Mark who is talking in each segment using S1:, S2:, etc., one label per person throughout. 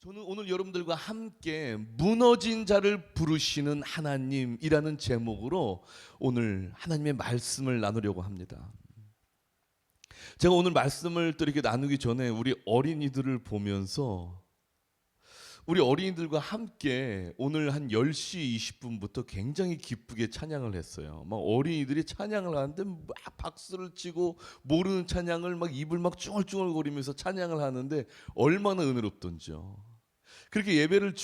S1: 저는 오늘 여러분들과 함께 무너진 자를 부르시는 하나님이라는 제목으로 오늘 하나님의 말씀을 나누려고 합니다. 제가 오늘 말씀을 또 이렇게 나누기 전에 우리 어린이들을 보면서 우리 어린이들과 함께 오늘 한 10시 20분부터 굉장히 기쁘게 찬양을 했어요. 막 어린이들이 찬양을 하는데 막 박수를 치고 모르는 찬양을 막 입을 막 쭈글쭈글거리면서 찬양을 하는데 얼마나 은혜롭던지요. 그렇게 예배를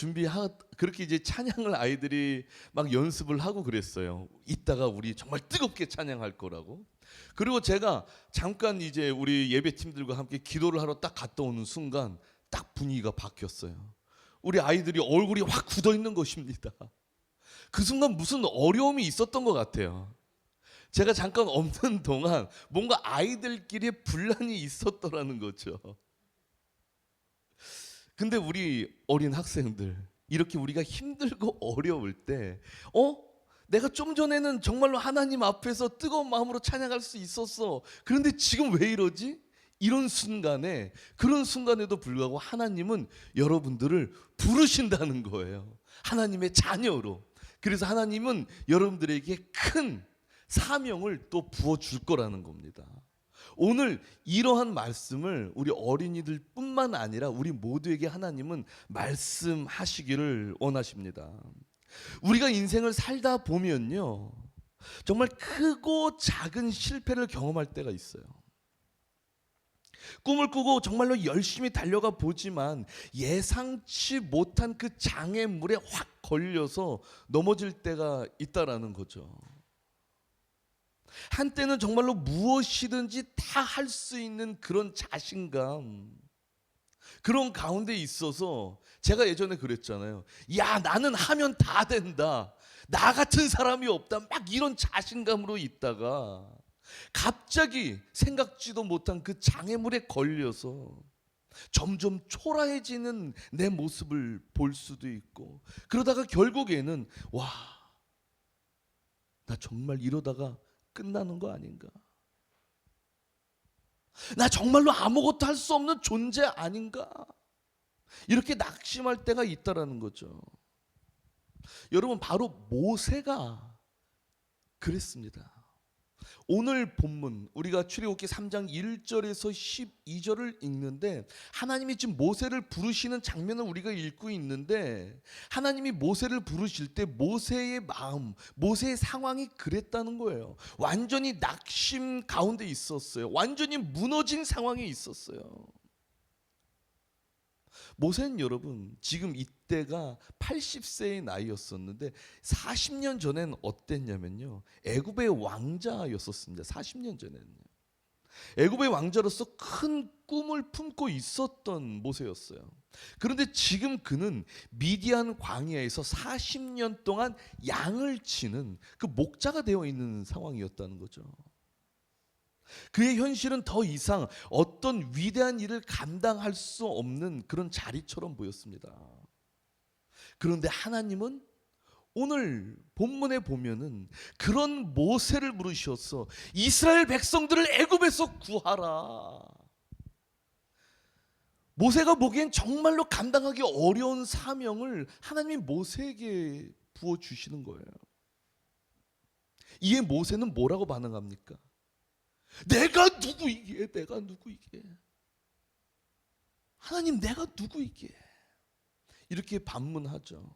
S1: 그렇게 이제 찬양을 아이들이 막 연습을 하고 그랬어요. 이따가 우리 정말 뜨겁게 찬양할 거라고. 그리고 제가 잠깐 이제 우리 예배팀들과 함께 기도를 하러 딱 갔다 오는 순간 딱 분위기가 바뀌었어요. 우리 아이들이 얼굴이 확 굳어 있는 것입니다. 그 순간 무슨 어려움이 있었던 것 같아요. 제가 잠깐 없는 동안 뭔가 아이들끼리 분란이 있었더라는 거죠. 근데 우리 어린 학생들, 이렇게 우리가 힘들고 어려울 때 내가 좀 전에는 정말로 하나님 앞에서 뜨거운 마음으로 찬양할 수 있었어. 그런데 지금 왜 이러지? 그런 순간에도 불구하고 하나님은 여러분들을 부르신다는 거예요. 하나님의 자녀로. 그래서 하나님은 여러분들에게 큰 사명을 또 부어줄 거라는 겁니다. 오늘 이러한 말씀을 우리 어린이들 뿐만 아니라 우리 모두에게 하나님은 말씀하시기를 원하십니다. 우리가 인생을 살다 보면요, 정말 크고 작은 실패를 경험할 때가 있어요. 꿈을 꾸고 정말로 열심히 달려가 보지만 예상치 못한 그 장애물에 확 걸려서 넘어질 때가 있다라는 거죠. 한때는 정말로 무엇이든지 다 할 수 있는 그런 자신감, 그런 가운데 있어서 제가 예전에 그랬잖아요. 야, 나는 하면 다 된다. 나 같은 사람이 없다. 막 이런 자신감으로 있다가 갑자기 생각지도 못한 그 장애물에 걸려서 점점 초라해지는 내 모습을 볼 수도 있고, 그러다가 결국에는 와, 나 정말 이러다가 끝나는 거 아닌가? 나 정말로 아무것도 할 수 없는 존재 아닌가? 이렇게 낙심할 때가 있다라는 거죠. 여러분, 바로 모세가 그랬습니다. 오늘 본문 우리가 출애굽기 3장 1절에서 12절을 읽는데 하나님이 지금 모세를 부르시는 장면을 우리가 읽고 있는데, 하나님이 모세를 부르실 때 모세의 마음, 모세의 상황이 그랬다는 거예요. 완전히 낙심 가운데 있었어요. 완전히 무너진 상황에 있었어요. 모세는 여러분 지금 이때가 80세의 나이였었는데 40년 전엔 어땠냐면요, 애굽의 왕자였었습니다. 40년 전에는요, 애굽의 왕자로서 큰 꿈을 품고 있었던 모세였어요. 그런데 지금 그는 미디안 광야에서 40년 동안 양을 치는 그 목자가 되어 있는 상황이었다는 거죠. 그의 현실은 더 이상 어떤 위대한 일을 감당할 수 없는 그런 자리처럼 보였습니다. 그런데 하나님은 오늘 본문에 보면은 그런 모세를 부르셔서 이스라엘 백성들을 애굽에서 구하라. 모세가 보기엔 정말로 감당하기 어려운 사명을 하나님이 모세에게 부어주시는 거예요. 이에 모세는 뭐라고 반응합니까? 내가 누구이기에? 내가 누구이기에? 하나님, 내가 누구이기에? 이렇게 반문하죠.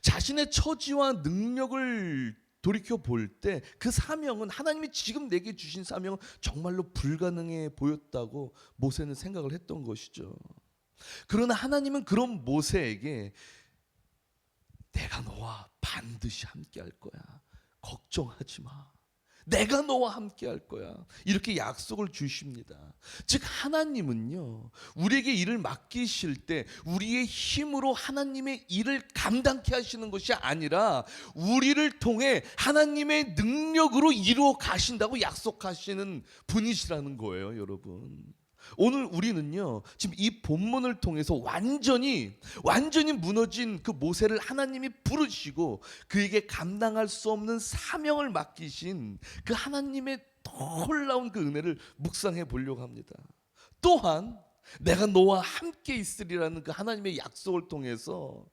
S1: 자신의 처지와 능력을 돌이켜 볼 때 그 사명은, 하나님이 지금 내게 주신 사명은 정말로 불가능해 보였다고 모세는 생각을 했던 것이죠. 그러나 하나님은 그런 모세에게 내가 너와 반드시 함께 할 거야. 걱정하지 마. 내가 너와 함께 할 거야. 이렇게 약속을 주십니다. 즉 하나님은요, 우리에게 일을 맡기실 때 우리의 힘으로 하나님의 일을 감당케 하시는 것이 아니라 우리를 통해 하나님의 능력으로 이루어 가신다고 약속하시는 분이시라는 거예요, 여러분. 오늘 우리는요, 지금 이 본문을 통해서 완전히 무너진 그 모세를 하나님이 부르시고 그에게 감당할 수 없는 사명을 맡기신 그 하나님의 놀라운 그 은혜를 묵상해 보려고 합니다. 또한 내가 너와 함께 있으리라는 그 하나님의 약속을 통해서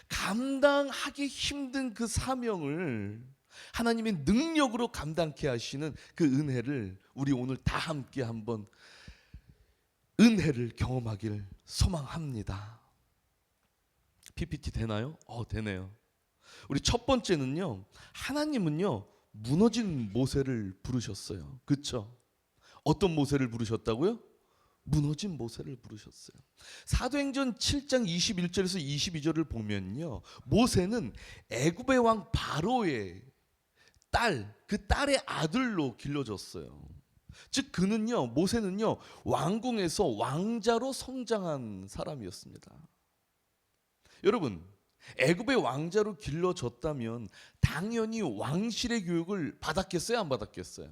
S1: 감당하기 힘든 그 사명을 하나님의 능력으로 감당케 하시는 그 은혜를 우리 오늘 다 함께 한번 은혜를 경험하길 소망합니다. PPT 되나요? 되네요. 우리 첫 번째는요, 하나님은요 무너진 모세를 부르셨어요. 그렇죠? 어떤 모세를 부르셨다고요? 무너진 모세를 부르셨어요. 사도행전 7장 21절에서 22절을 보면요, 모세는 애굽의 왕 바로의 그 딸의 아들로 길러졌어요. 즉 그는요, 모세는요 왕궁에서 왕자로 성장한 사람이었습니다. 여러분, 애굽의 왕자로 길러졌다면 당연히 왕실의 교육을 받았겠어요, 안 받았겠어요?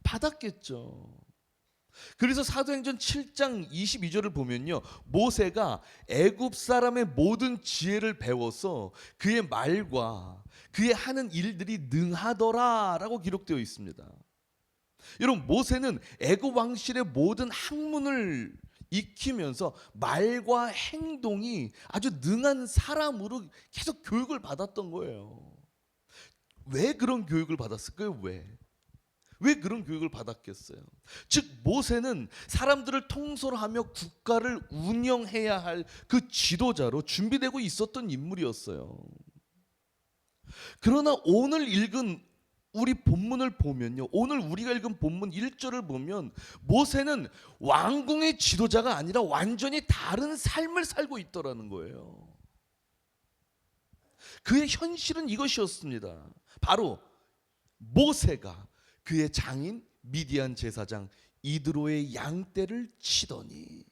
S1: 받았겠죠. 그래서 사도행전 7장 22절을 보면요, 모세가 애굽 사람의 모든 지혜를 배워서 그의 말과 그의 하는 일들이 능하더라라고 기록되어 있습니다. 여러분, 모세는 애굽 왕실의 모든 학문을 익히면서 말과 행동이 아주 능한 사람으로 계속 교육을 받았던 거예요. 왜 그런 교육을 받았을까요? 왜 그런 교육을 받았겠어요? 즉 모세는 사람들을 통솔하며 국가를 운영해야 할 그 지도자로 준비되고 있었던 인물이었어요. 그러나 오늘 읽은 우리 본문을 보면요, 오늘 우리가 읽은 본문 1절을 보면 모세는 왕궁의 지도자가 아니라 완전히 다른 삶을 살고 있더라는 거예요. 그의 현실은 이것이었습니다. 바로 모세가 그의 장인 미디안 제사장 이드로의 양떼를 치더니,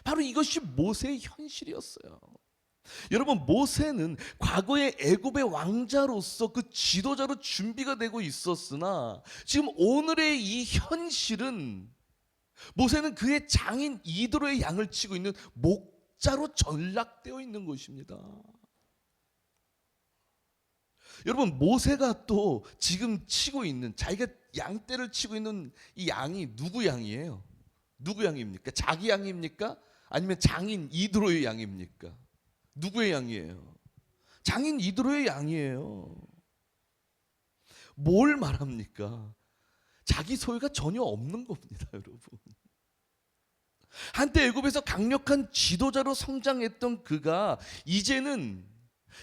S1: 바로 이것이 모세의 현실이었어요. 여러분, 모세는 과거의 애굽의 왕자로서 그 지도자로 준비가 되고 있었으나 지금 오늘의 이 현실은 모세는 그의 장인 이드로의 양을 치고 있는 목자로 전락되어 있는 것입니다. 여러분, 모세가 또 지금 치고 있는, 자기가 양떼를 치고 있는 이 양이 누구 양이에요? 누구 양입니까? 자기 양입니까? 아니면 장인 이드로의 양입니까? 누구의 양이에요? 장인 이드로의 양이에요. 뭘 말합니까? 자기 소유가 전혀 없는 겁니다, 여러분. 한때 애굽에서 강력한 지도자로 성장했던 그가 이제는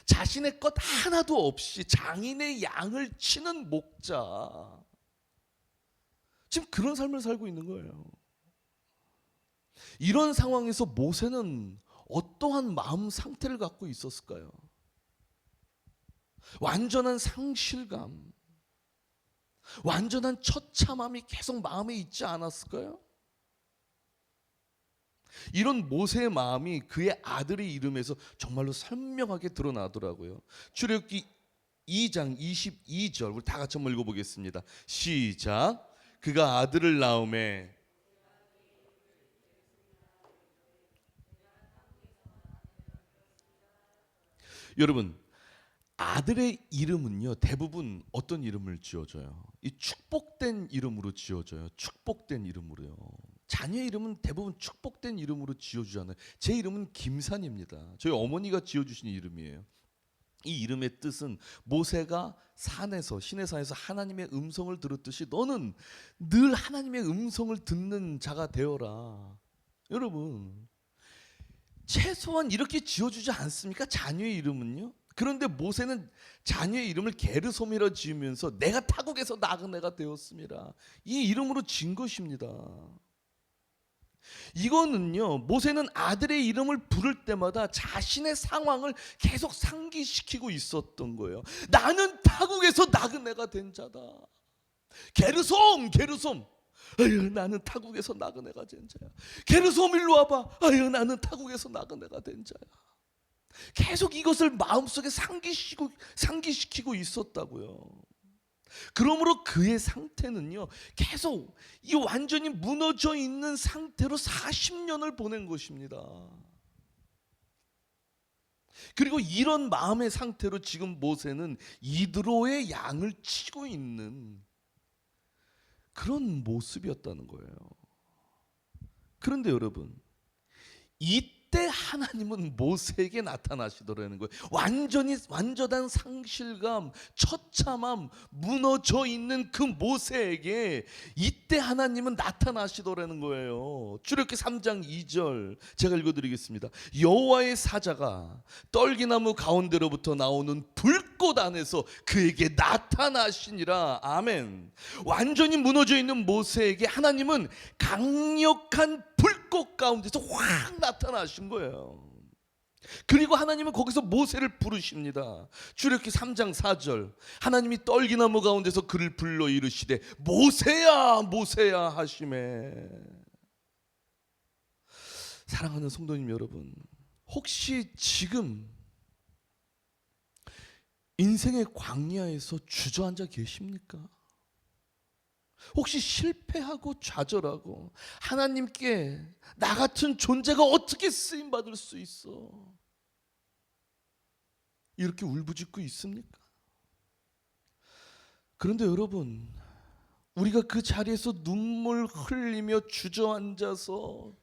S1: 자신의 것 하나도 없이 장인의 양을 치는 목자, 지금 그런 삶을 살고 있는 거예요. 이런 상황에서 모세는 어떠한 마음 상태를 갖고 있었을까요? 완전한 상실감, 완전한 처참함이 계속 마음에 있지 않았을까요? 이런 모세의 마음이 그의 아들의 이름에서 정말로 선명하게 드러나더라고요. 출애굽기 2장 22절, 우리 다 같이 한번 읽어보겠습니다. 시작. 그가 아들을 낳음에 여러분, 아들의 이름은요 대부분 어떤 이름을 지어줘요? 이 축복된 이름으로 지어줘요. 축복된 이름으로요. 자녀의 이름은 대부분 축복된 이름으로 지어주잖아요. 제 이름은 김산입니다. 저희 어머니가 지어주신 이름이에요. 이 이름의 뜻은 모세가 신의 산에서 하나님의 음성을 들었듯이 너는 늘 하나님의 음성을 듣는 자가 되어라. 여러분, 최소한 이렇게 지어주지 않습니까? 자녀의 이름은요. 그런데 모세는 자녀의 이름을 게르솜이라 지으면서 내가 타국에서 낳은 애가 되었습니다, 이 이름으로 지은 것입니다. 이거는요, 모세는 아들의 이름을 부를 때마다 자신의 상황을 계속 상기시키고 있었던 거예요. 나는 타국에서 낳은 애가 된 자다. 게르솜, 게르솜. 아유, 나는 타국에서 낳은 애가 된 자야. 게르솜, 일로 와봐. 아유, 나는 타국에서 낳은 애가 된 자야. 계속 이것을 마음속에 상기시키고 있었다고요. 그러므로 그의 상태는요, 계속 이 완전히 무너져 있는 상태로 40년을 보낸 것입니다. 그리고 이런 마음의 상태로 지금 모세는 이드로의 양을 치고 있는 그런 모습이었다는 거예요. 그런데 여러분, 이때 하나님은 모세에게 나타나시더라는 거예요. 완전한 상실감, 처참함, 무너져 있는 그 모세에게 이때 하나님은 나타나시더라는 거예요. 출애굽기 3장 2절 제가 읽어드리겠습니다. 여호와의 사자가 떨기나무 가운데로부터 나오는 불꽃 안에서 그에게 나타나시니라. 아멘. 완전히 무너져 있는 모세에게 하나님은 강력한 불꽃 가운데서 확 나타나신 거예요. 그리고 하나님은 거기서 모세를 부르십니다. 출애굽기 3장 4절 하나님이 떨기나무 가운데서 그를 불러 이르시되 모세야 모세야 하시매. 사랑하는 성도님 여러분, 혹시 지금 인생의 광야에서 주저앉아 계십니까? 혹시 실패하고 좌절하고 하나님께 나 같은 존재가 어떻게 쓰임받을 수 있어? 이렇게 울부짖고 있습니까? 그런데 여러분, 우리가 그 자리에서 눈물 흘리며 주저앉아서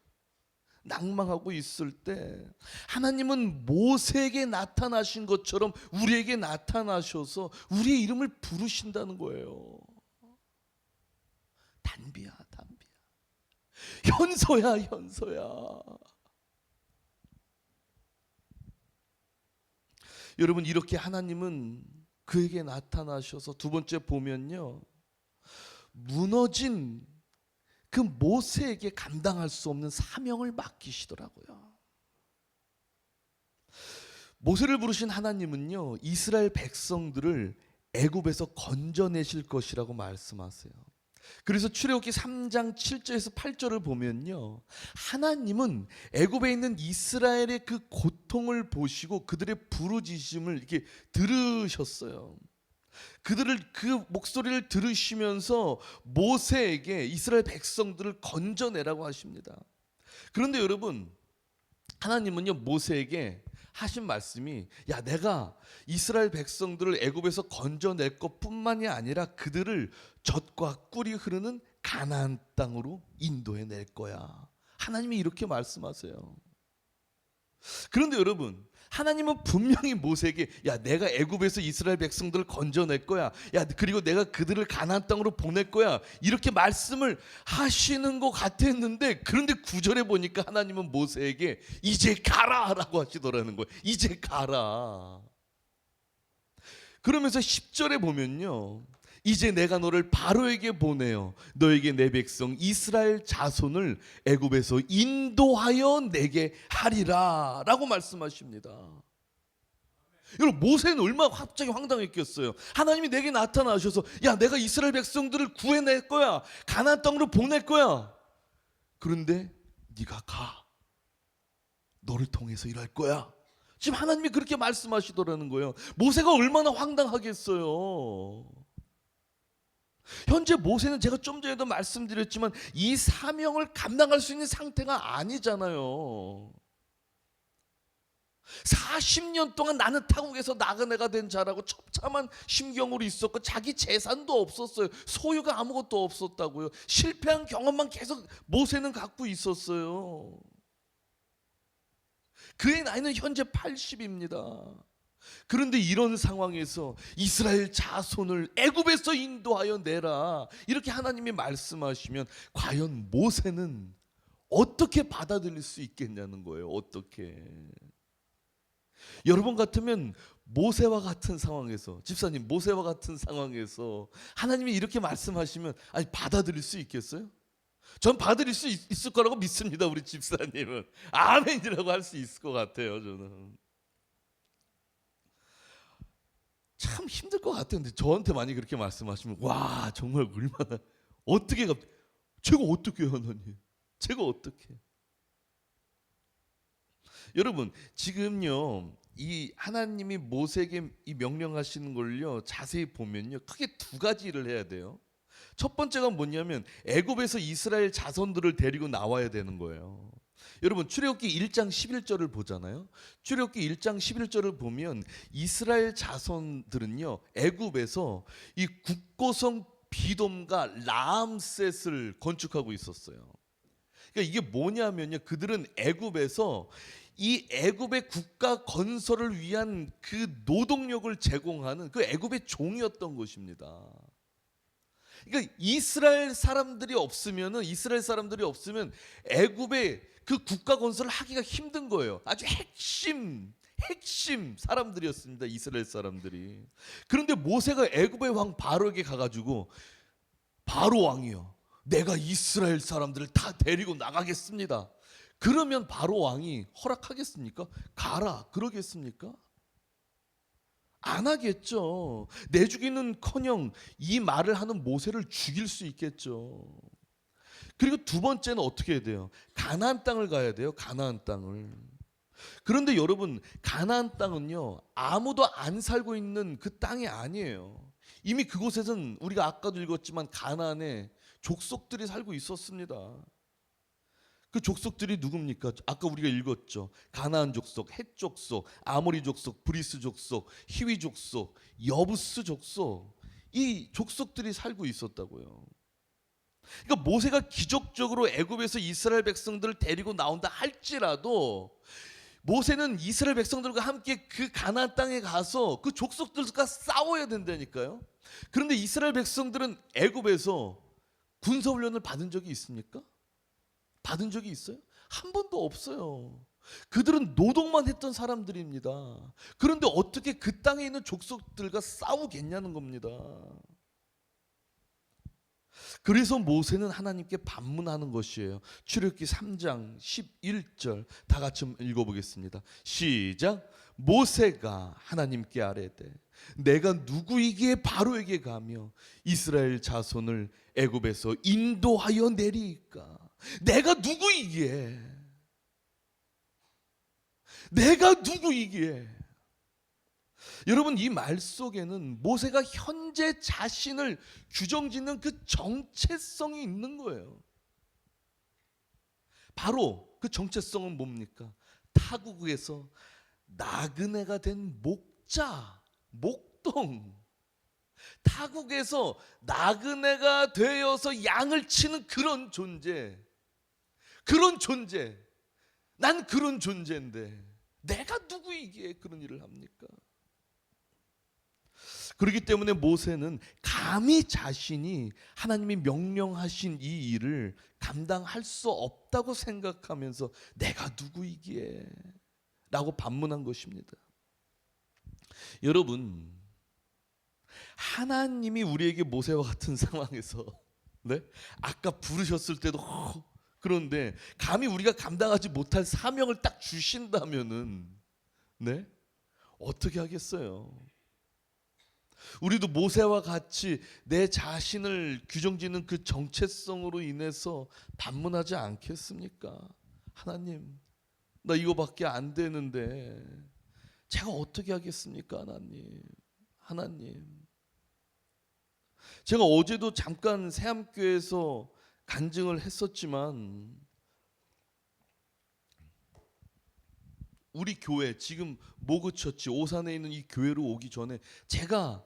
S1: 낭망하고 있을 때 하나님은 모세에게 나타나신 것처럼 우리에게 나타나셔서 우리의 이름을 부르신다는 거예요. 단비야 단비야, 현서야 현서야. 여러분, 이렇게 하나님은 그에게 나타나셔서 두 번째 보면요, 무너진 그 모세에게 감당할 수 없는 사명을 맡기시더라고요. 모세를 부르신 하나님은요, 이스라엘 백성들을 애굽에서 건져내실 것이라고 말씀하세요. 그래서 출애굽기 3장 7절에서 8절을 보면요, 하나님은 애굽에 있는 이스라엘의 그 고통을 보시고 그들의 부르짖음을 이렇게 들으셨어요. 그들을 그 목소리를 들으시면서 모세에게 이스라엘 백성들을 건져내라고 하십니다. 그런데 여러분, 하나님은요 모세에게 하신 말씀이, 야, 내가 이스라엘 백성들을 애굽에서 건져낼 것뿐만이 아니라 그들을 젖과 꿀이 흐르는 가나안 땅으로 인도해 낼 거야. 하나님이 이렇게 말씀하세요. 그런데 여러분, 하나님은 분명히 모세에게, 야, 내가 애굽에서 이스라엘 백성들을 건져낼 거야, 야, 그리고 내가 그들을 가나안 땅으로 보낼 거야, 이렇게 말씀을 하시는 것 같았는데, 그런데 9절에 보니까 하나님은 모세에게 이제 가라 라고 하시더라는 거예요. 이제 가라. 그러면서 10절에 보면요, 이제 내가 너를 바로에게 보내어 너에게 내 백성 이스라엘 자손을 애굽에서 인도하여 내게 하리라 라고 말씀하십니다. 여러분, 모세는 얼마나 갑자기 황당했겠어요. 하나님이 내게 나타나셔서, 야, 내가 이스라엘 백성들을 구해낼 거야, 가나안 땅으로 보낼 거야. 그런데 네가 가, 너를 통해서 일할 거야. 지금 하나님이 그렇게 말씀하시더라는 거예요. 모세가 얼마나 황당하겠어요. 현재 모세는 제가 좀 전에도 말씀드렸지만 이 사명을 감당할 수 있는 상태가 아니잖아요. 40년 동안 나는 타국에서 나그네가 된 자라고 처참한 심경으로 있었고, 자기 재산도 없었어요. 소유가 아무것도 없었다고요. 실패한 경험만 계속 모세는 갖고 있었어요. 그의 나이는 현재 80입니다. 그런데 이런 상황에서 이스라엘 자손을 애굽에서 인도하여 내라, 이렇게 하나님이 말씀하시면 과연 모세는 어떻게 받아들일 수 있겠냐는 거예요. 어떻게? 여러분 같으면 모세와 같은 상황에서, 집사님 모세와 같은 상황에서 하나님이 이렇게 말씀하시면 아니 받아들일 수 있겠어요? 전 받아들일 수 있을 거라고 믿습니다. 우리 집사님은 아멘이라고 할 수 있을 것 같아요. 저는 참 힘들 것 같은데 저한테 많이 그렇게 말씀하시면, 와, 정말 얼마나, 어떻게 제가 어떻게 해요, 하나님? 제가 어떻게? 여러분, 지금요 이 하나님이 모세에게 이 명령하시는 걸요 자세히 보면요 크게 두 가지를 해야 돼요. 첫 번째가 뭐냐면 애굽에서 이스라엘 자손들을 데리고 나와야 되는 거예요. 여러분, 출애굽기 1장 11절을 보잖아요. 출애굽기 1장 11절을 보면 이스라엘 자손들은요 애굽에서 이 국고성 비돔과 라암셋을 건축하고 있었어요. 그러니까 이게 뭐냐면요, 그들은 애굽에서 이 애굽의 국가 건설을 위한 그 노동력을 제공하는 그 애굽의 종이었던 것입니다. 그러니까 이스라엘 사람들이 없으면 애굽의 그 국가 건설을 하기가 힘든 거예요. 아주 핵심 사람들이었습니다, 이스라엘 사람들이. 그런데 모세가 애굽의 왕 바로에게 가가지고, 바로 왕이요, 내가 이스라엘 사람들을 다 데리고 나가겠습니다. 그러면 바로 왕이 허락하겠습니까? 가라 그러겠습니까? 안 하겠죠. 내주기는커녕 이 말을 하는 모세를 죽일 수 있겠죠. 그리고 두 번째는 어떻게 해야 돼요? 가나안 땅을 가야 돼요. 가나안 땅을. 그런데 여러분, 가나안 땅은요, 아무도 안 살고 있는 그 땅이 아니에요. 이미 그곳에는 우리가 아까도 읽었지만 가나안에 족속들이 살고 있었습니다. 그 족속들이 누굽니까? 아까 우리가 읽었죠. 가나안 족속, 헷 족속, 아모리 족속, 브리스 족속, 히위 족속, 여부스 족속, 이 족속들이 살고 있었다고요. 그러니까 모세가 기적적으로 애굽에서 이스라엘 백성들을 데리고 나온다 할지라도, 모세는 이스라엘 백성들과 함께 그 가나안 땅에 가서 그 족속들과 싸워야 된다니까요. 그런데 이스라엘 백성들은 애굽에서 군사훈련을 받은 적이 있습니까? 받은 적이 있어요? 한 번도 없어요. 그들은 노동만 했던 사람들입니다. 그런데 어떻게 그 땅에 있는 족속들과 싸우겠냐는 겁니다. 그래서 모세는 하나님께 반문하는 것이에요. 출애굽기 3장 11절 다 같이 읽어보겠습니다. 시작. 모세가 하나님께 아뢰되 내가 누구이기에 바로에게 가며 이스라엘 자손을 애굽에서 인도하여 내리이까. 내가 누구이기에, 내가 누구이기에. 여러분, 이 말 속에는 모세가 현재 자신을 규정짓는 그 정체성이 있는 거예요. 바로 그 정체성은 뭡니까? 타국에서 나그네가 된 목자, 목동. 타국에서 나그네가 되어서 양을 치는 그런 존재. 난 그런 존재인데 내가 누구이기에 그런 일을 합니까? 그렇기 때문에 모세는 감히 자신이 하나님이 명령하신 이 일을 감당할 수 없다고 생각하면서 내가 누구이기에 라고 반문한 것입니다. 여러분, 하나님이 우리에게 모세와 같은 상황에서, 네? 아까 부르셨을 때도 그런데 감히 우리가 감당하지 못할 사명을 딱 주신다면은, 네? 어떻게 하겠어요? 우리도 모세와 같이 내 자신을 규정짓는 그 정체성으로 인해서 반문하지 않겠습니까? 하나님, 나 이거밖에 안 되는데 제가 어떻게 하겠습니까? 하나님. 제가 어제도 잠깐 새암교회에서 간증을 했었지만, 우리 교회 지금 모그처치 오산에 있는 이 교회로 오기 전에 제가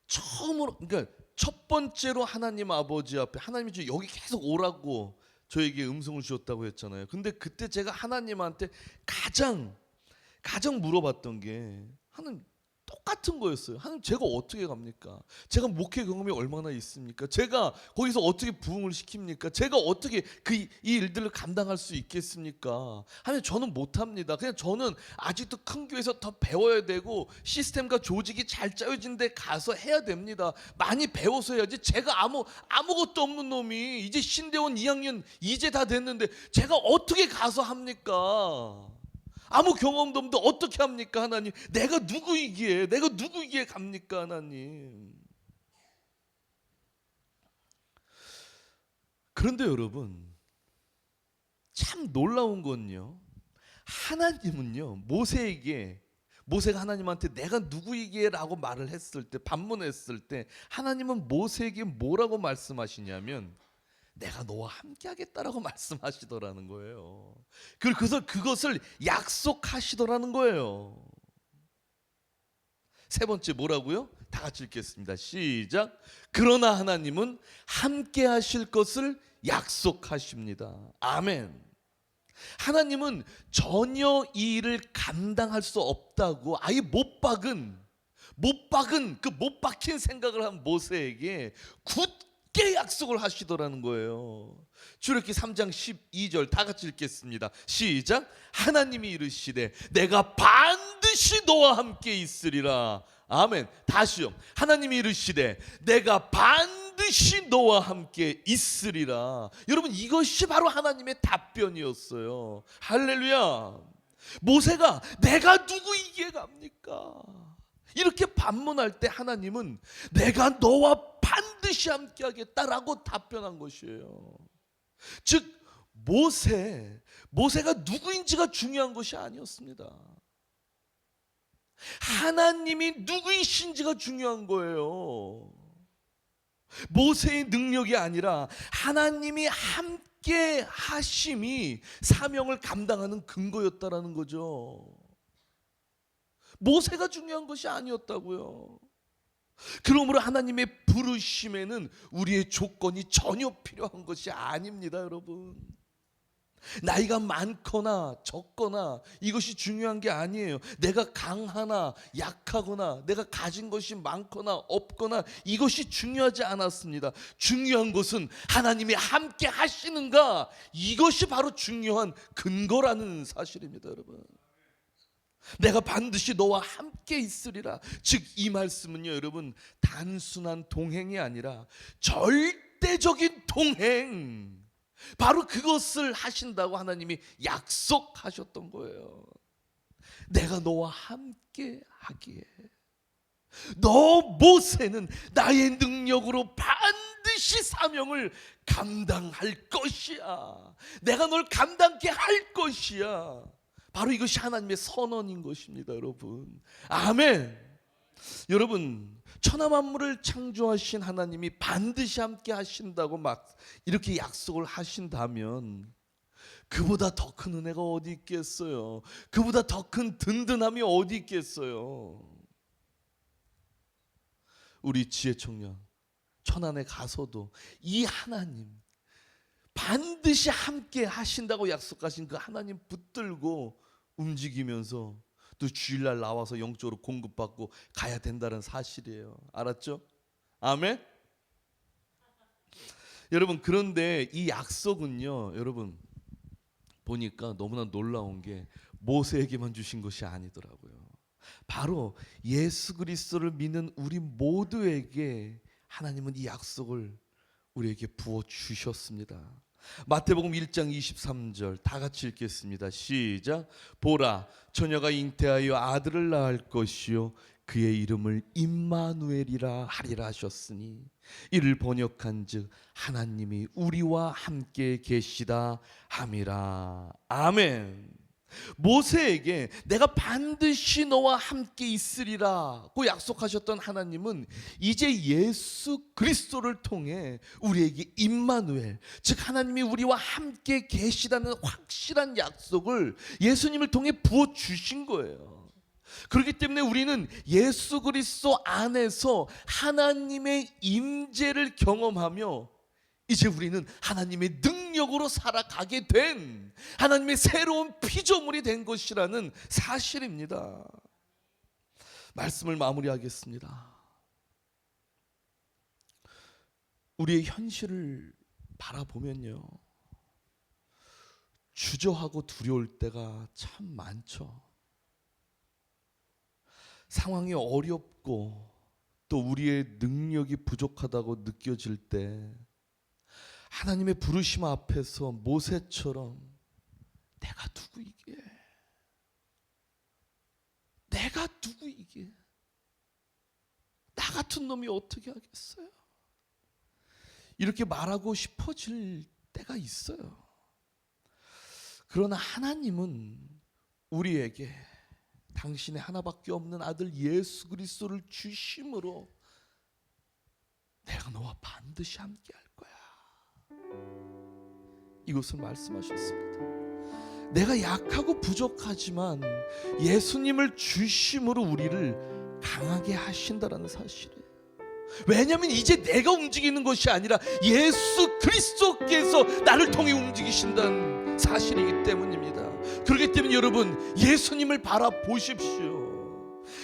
S1: 처음으로, 그러니까 첫 번째로 하나님 아버지 앞에, 하나님이 여기 계속 오라고 저에게 음성을 주셨다고 했잖아요. 근데 그때 제가 하나님한테 가장 물어봤던 게, 하나님, 똑같은 거였어요. 하나님, 제가 어떻게 갑니까? 제가 목회 경험이 얼마나 있습니까? 제가 거기서 어떻게 부흥을 시킵니까? 제가 어떻게 이 일들을 감당할 수 있겠습니까? 하나님, 저는 못합니다. 그냥 저는 아직도 큰 교회에서 더 배워야 되고 시스템과 조직이 잘 짜여진 데 가서 해야 됩니다. 많이 배워서 해야지. 제가 아무것도 없는 놈이 이제 신대원 2학년 이제 다 됐는데 제가 어떻게 가서 합니까? 아무 경험도 없는데 어떻게 합니까? 하나님, 내가 누구이기에 갑니까? 하나님. 그런데 여러분, 참 놀라운 건요, 하나님은요, 모세가 하나님한테 내가 누구이기에 라고 말을 했을 때, 반문했을 때, 하나님은 모세에게 뭐라고 말씀하시냐면 내가 너와 함께 하겠다라고 말씀하시더라는 거예요. 그래서 그것을 약속하시더라는 거예요. 세 번째 뭐라고요? 다 같이 읽겠습니다. 시작. 그러나 하나님은 함께 하실 것을 약속하십니다. 아멘. 하나님은 전혀 이 일을 감당할 수 없다고 아예 못 박은 그 못 박힌 생각을 한 모세에게 굳게 약속을 하시더라는 거예요. 출애굽기 3장 12절 다 같이 읽겠습니다. 시작. 하나님이 이르시되 내가 반드시 너와 함께 있으리라. 아멘. 다시요. 하나님이 이르시되 내가 반드시 너와 함께 있으리라. 여러분, 이것이 바로 하나님의 답변이었어요. 할렐루야. 모세가 내가 누구이기에 갑니까? 이렇게 반문할 때 하나님은 내가 너와 반드시 함께 하겠다라고 답변한 것이에요. 즉 모세가 누구인지가 중요한 것이 아니었습니다. 하나님이 누구이신지가 중요한 거예요. 모세의 능력이 아니라 하나님이 함께 하심이 사명을 감당하는 근거였다라는 거죠. 모세가 중요한 것이 아니었다고요. 그러므로 하나님의 부르심에는 우리의 조건이 전혀 필요한 것이 아닙니다, 여러분. 나이가 많거나 적거나 이것이 중요한 게 아니에요. 내가 강하나 약하거나 내가 가진 것이 많거나 없거나 이것이 중요하지 않았습니다. 중요한 것은 하나님이 함께 하시는가, 이것이 바로 중요한 근거라는 사실입니다, 여러분. 내가 반드시 너와 함께 있으리라. 즉 이 말씀은요, 여러분, 단순한 동행이 아니라 절대적인 동행, 바로 그것을 하신다고 하나님이 약속하셨던 거예요. 내가 너와 함께 하기에 너 모세는 나의 능력으로 반드시 사명을 감당할 것이야. 내가 널 감당케 할 것이야. 바로 이것이 하나님의 선언인 것입니다, 여러분. 아멘. 여러분, 천하 만물을 창조하신 하나님이 반드시 함께 하신다고 막 이렇게 약속을 하신다면 그보다 더 큰 은혜가 어디 있겠어요? 그보다 더 큰 든든함이 어디 있겠어요? 우리 지혜청년 천안에 가서도 이 하나님 반드시 함께 하신다고 약속하신 그 하나님 붙들고 움직이면서 또 주일날 나와서 영적으로 공급받고 가야 된다는 사실이에요. 알았죠? 아멘? 여러분, 그런데 이 약속은요, 여러분 보니까 너무나 놀라운 게 모세에게만 주신 것이 아니더라고요. 바로 예수 그리스도를 믿는 우리 모두에게 하나님은 이 약속을 우리에게 부어 주셨습니다. 마태복음 1장 23절 다 같이 읽겠습니다. 시작. 보라, 처녀가 잉태하여 아들을 낳을 것이요 그의 이름을 임마누엘이라 하리라 하셨으니 이를 번역한즉 하나님이 우리와 함께 계시다 함이라. 아멘. 모세에게 내가 반드시 너와 함께 있으리라고 약속하셨던 하나님은 이제 예수 그리스도를 통해 우리에게 임마누엘, 즉 하나님이 우리와 함께 계시다는 확실한 약속을 예수님을 통해 부어 주신 거예요. 그렇기 때문에 우리는 예수 그리스도 안에서 하나님의 임재를 경험하며 이제 우리는 하나님의 능력으로 살아가게 된 하나님의 새로운 피조물이 된 것이라는 사실입니다. 말씀을 마무리하겠습니다. 우리의 현실을 바라보면요, 주저하고 두려울 때가 참 많죠. 상황이 어렵고 또 우리의 능력이 부족하다고 느껴질 때 하나님의 부르심 앞에서 모세처럼 내가 누구이기에, 내가 누구이기에, 나 같은 놈이 어떻게 하겠어요? 이렇게 말하고 싶어질 때가 있어요. 그러나 하나님은 우리에게 당신의 하나밖에 없는 아들 예수 그리스도를 주심으로 내가 너와 반드시 함께 할 거야, 이것을 말씀하셨습니다. 내가 약하고 부족하지만 예수님을 주심으로 우리를 강하게 하신다라는 사실이에요. 왜냐하면 이제 내가 움직이는 것이 아니라 예수 그리스도께서 나를 통해 움직이신다는 사실이기 때문입니다. 그렇기 때문에 여러분, 예수님을 바라보십시오.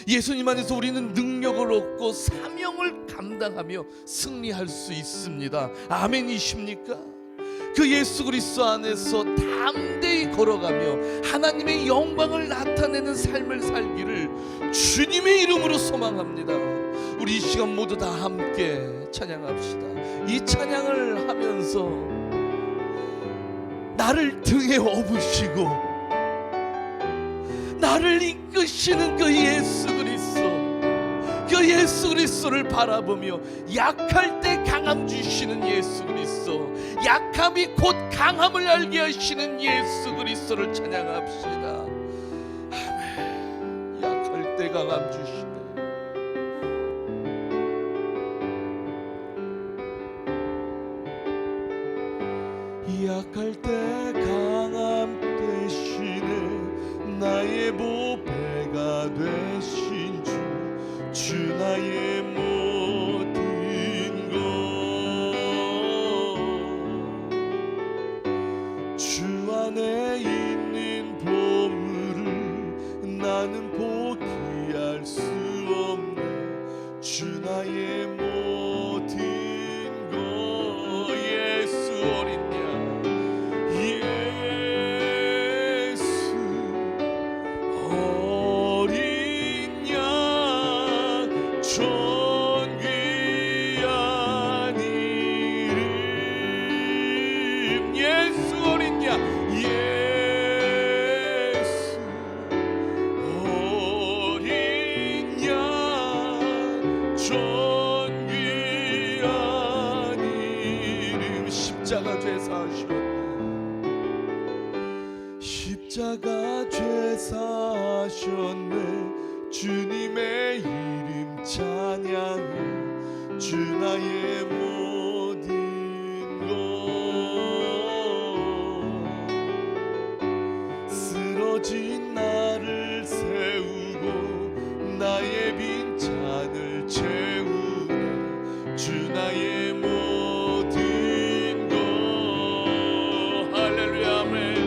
S1: 예수님 안에서 우리는 능력을 얻고 사명을 감당하며 승리할 수 있습니다. 아멘이십니까? 그 예수 그리스도 안에서 담대히 걸어가며 하나님의 영광을 나타내는 삶을 살기를 주님의 이름으로 소망합니다. 우리 이 시간 모두 다 함께 찬양합시다. 이 찬양을 하면서 나를 등에 업으시고 나를 이끄시는 그 예수 그리스도, 그 예수 그리스도를 바라보며 약할 때 강함 주시는 예수 그리스도, 약함이 곧 강함을 알게 하시는 예수 그리스도를 찬양합시다. 아멘. 약할 때 강함 주시네. 약할 때 강함 되시네. 나의 보배가 되신 주 나의 모든 것. 주 안에 있는 보물을 나는 포기할 수 없네. 주 나의 모든 것. 예수 어린 양, 십자가 죄사하셨네. 주님의 이름 찬양해. 주 나의 모든 것. 쓰러진 나를 세우고 나의 빈 잔을 채우네. 주 나의 모든 것. 할렐루야 아멘.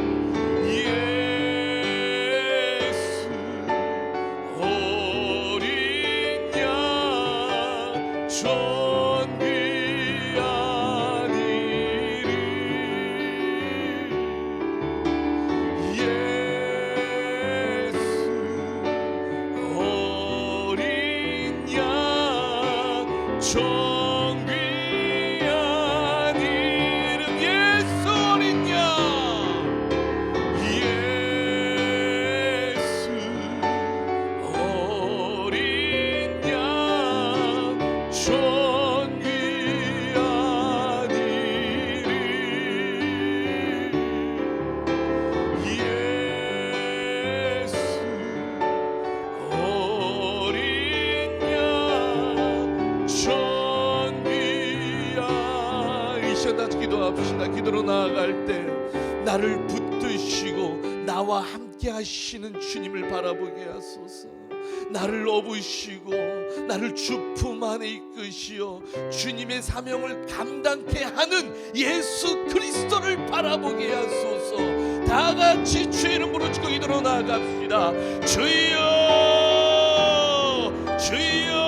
S1: 기도합시다. 기도로 나아갈 때 나를 붙드시고 나와 함께 하시는 주님을 바라보게 하소서. 나를 업으시고 나를 주품 안에 이끄시어 주님의 사명을 감당케 하는 예수 그리스도를 바라보게 하소서. 다 같이 주의 이름 부르짖고 기도로 나아갑시다. 주여 주여